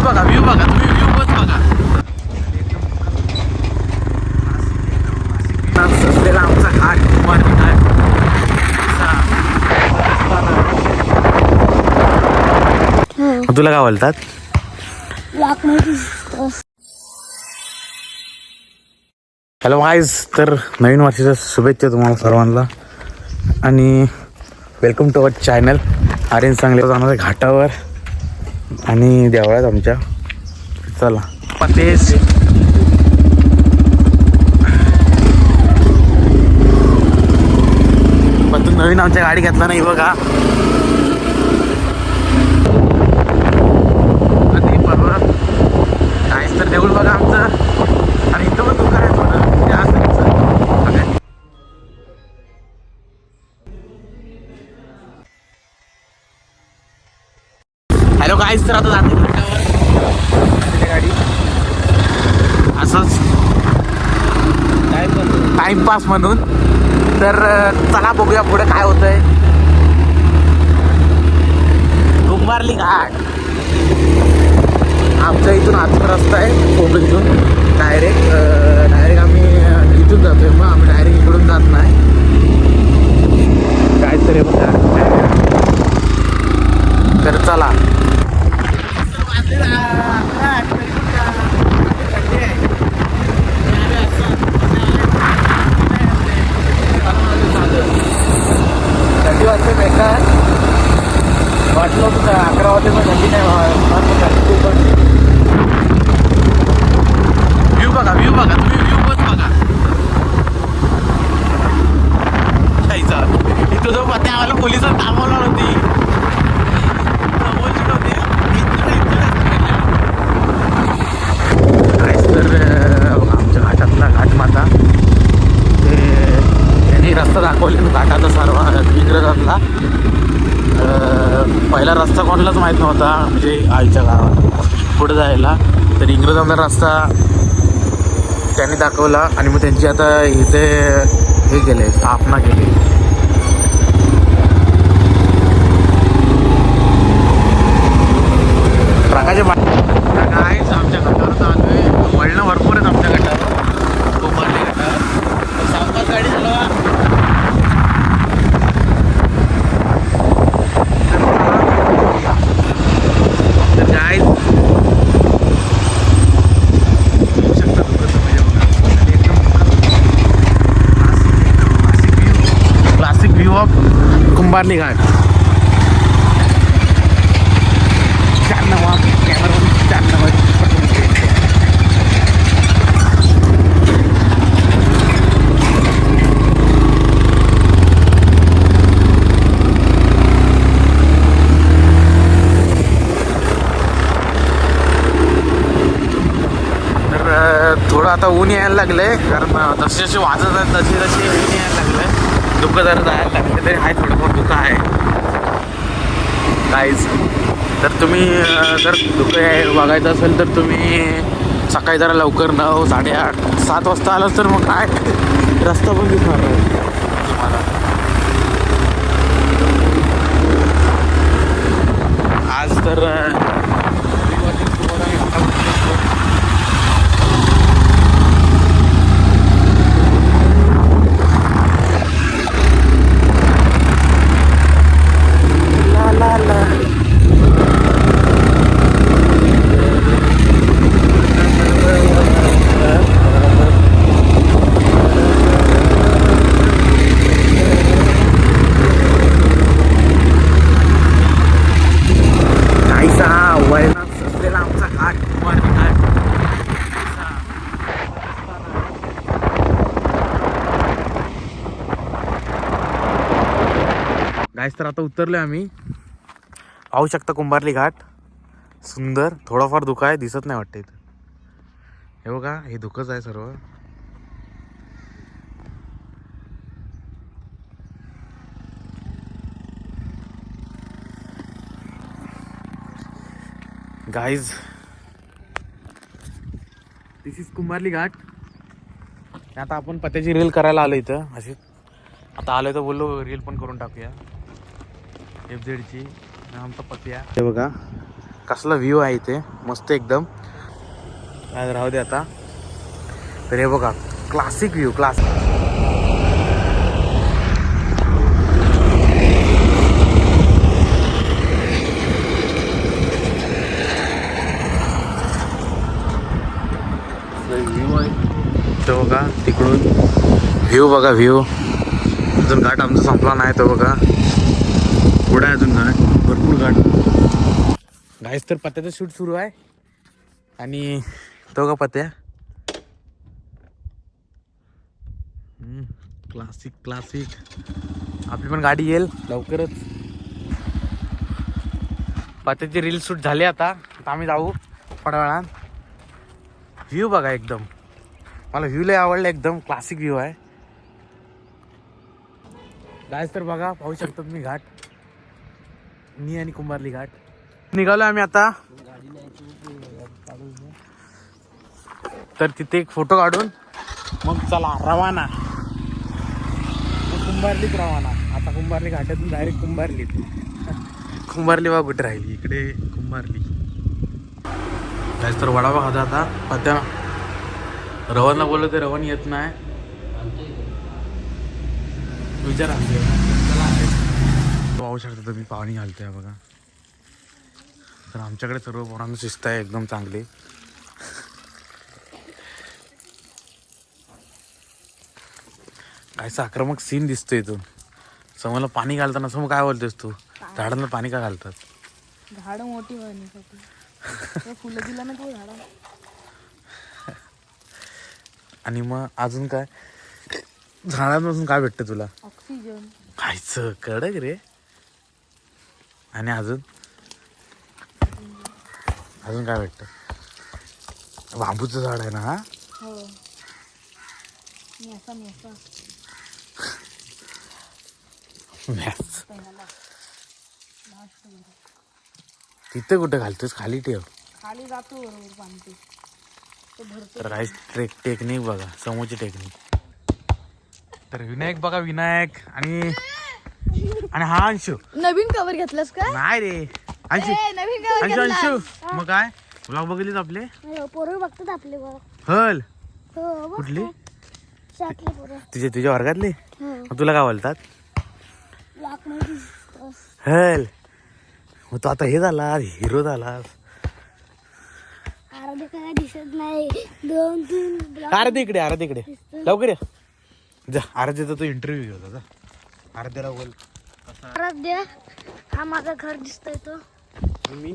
बघा, व्ह्यू बघा, तुम्ही व्ह्यू बघ बघा. सजलेला आमचा घाट कुंभारली घाट. तुला काय बोलतात? हॅलो गाईज, तर नवीन वर्षाच्या शुभेच्छा तुम्हाला सर्वांना आणि welcome to our channel. Aryan चांगले जाणार आहे घाटावर आणि देवळात आमच्या. चला पतेश पण तू नवीन आमच्या गाडी घेतला नाही बघा. आणि परवा काहीच तर देऊळ बघा आमचं. आणि इथं पण दुकान आहे थोडं हॅलो काहीच तर आता जाते गाडी असंच टाइमपास म्हणून. तर चला बघूया पुढे काय होतंय. कुंभारली घाट आमच्या इथून आतून रस्ता आहे कोकणीतून. डायरेक्ट आम्ही इथून जातोय. मग आम्ही डायरेक्ट इकडून जात नाही. काय तरी बघा. तर चला थंडी वाजते बेकार. वाटलं तुझं 11 वाजते पण थंडी नाही. व्ह्यू बघा, व्ह्यू बघा, तुम्ही व्ह्यू बघ बघा. इथं जो पत्ते आम्हाला पोलिस थांबवणार होती. तर आमच्या घाटातला घाटमाता ते त्यांनी रस्ता दाखवले घाटाचा सर्व इंग्रजांना. पहिला रस्ता कोणालाच माहीत नव्हता म्हणजे आईच्या गावात पुढे जायला. तर इंग्रजांना रस्ता त्यांनी दाखवला आणि मग त्यांची आता इथे हे केले, स्थापना केली. ट्रकाचे ट्रका आहेच आमच्या घाटावर. चालू आहे वळणं भरपूर आहेत आमच्या घाटावर, कुंभारली घाटावर. सावकाश गाडी चालवा. तर काय क्लासिक व्ह्यू ऑफ कुंभारली घाट. थोडं आता ऊन यायला लागलंय कारण जसे जसे वाजत आहेत तसे तसे ऊन यायला लागलंय. धुकं जरा जायला लागले तरी आहे, थोडंफार धुकं आहे काहीच. तर तुम्ही जर धुकं बघायचं असेल तर तुम्ही सकाळी जरा लवकर 9, 8:30, 7 वाजता आलास तर मग काय रस्ता पण दिसणार नाही तुम्हाला. आज तर गाईस तर आता उतरलोय आम्ही. पाहू शकता कुंभारली घाट सुंदर. थोडाफार धुका आहे, दिसत नाही वाटतं इथं. हे बघा, हे धुकंच आहे सर्व. गाईज दिस इज कुंभारली घाट. आता आपण पत्त्याची रील करायला आलो इथं. अशी आता आलोय तर बोललो रील पण करून टाकूया FZ ची. आमचा पत्या हे बघा, कसला व्ह्यू आहे इथे, मस्त एकदम. काय राहू दे आता. तर हे बघा क्लासिक व्ह्यू, क्लासिक. व्ह्यू आहे तो बघा तिकडून. व्ह्यू बघा, व्ह्यू. अजून घाट आमचा संपला नाही तो बघा, पुढे अजून घाट, भरपूर घाट. गाईस तर पत्त्याचं शूट सुरू आहे आणि तो का पत्त्या. Classic classic. आपली पण गाडी येईल लवकरच. पत्त्याची रील शूट झाली आता आम्ही जाऊ थोड्या वेळात. व्ह्यू बघा एकदम, मला व्ह्यू लय आवडला, एकदम क्लासिक व्ह्यू आहे. गाईस तर बघा पाहू शकतो तुम्ही घाट, मी आणि कुंभारली घाट. निघालो आम्ही आता. तर तिथे एक फोटो काढून मग चला रवाना. कुंभारलीच रवाना आता. कुंभारली घाटातून डायरेक्ट कुंभारलीत. कुंभारली बा कुठे राहिली, इकडे कुंभारली. गाईस तर वडापाव खाजा आता. पत्त्या रवणला बोललो ते रवण येत नाही. विचार पाहू शकता तुम्ही, पाणी घालतोय बघा. तर आमच्याकडे सर्व पोरांना शिस्त आहे एकदम चांगली. कायचा आक्रमक सीन दिसतोय इथून. समोरला पाणी घालताना समोर काय बोलतोस तू, झाडांना पाणी का घालतात? झाडं मोठी होण्यासाठी. फुलं दिलं ना तू झाडा. आणि मग अजून काय झाडांपासून काय भेटतं तुला? ऑक्सिजन. खायचं कडक रे. आणि अजून अजून काय भेटतं? बांबूचं झाड आहे ना हा. हो. मेसा मेसा. तिथे कुठे घालतोस, खाली ठेव. खाली जातो बरोबर पाणी ते भरतो. तर काहीच टेक्निक बघा, समोरची टेक्निक. तर विनायक बघा, विनायक आणि हा अंशू. नवीन कवर घेतलंस का? नाही रे अंशू, नवीन कवर अंशू अंशू. मग काय ब्लॉग बघितलेत आपले? पोरं बघतात आपले बघ. हल हो. कुठली? शातली पोरं. तुझ्या वर्गातले? मग तुला काय बोलतात? लाकडी हल. मग तू आता हे झाला, हिरो झाला. आराध्य काय दिसत नाही. 2-3 आराध्या इकडे, आराध्या इकडे लवकर या. जा आराध्याचा तो इंटरव्ह्यू घेत होता. आराध्याला बोल. आराध्य, हा माझा घर दिसतोय तो. मी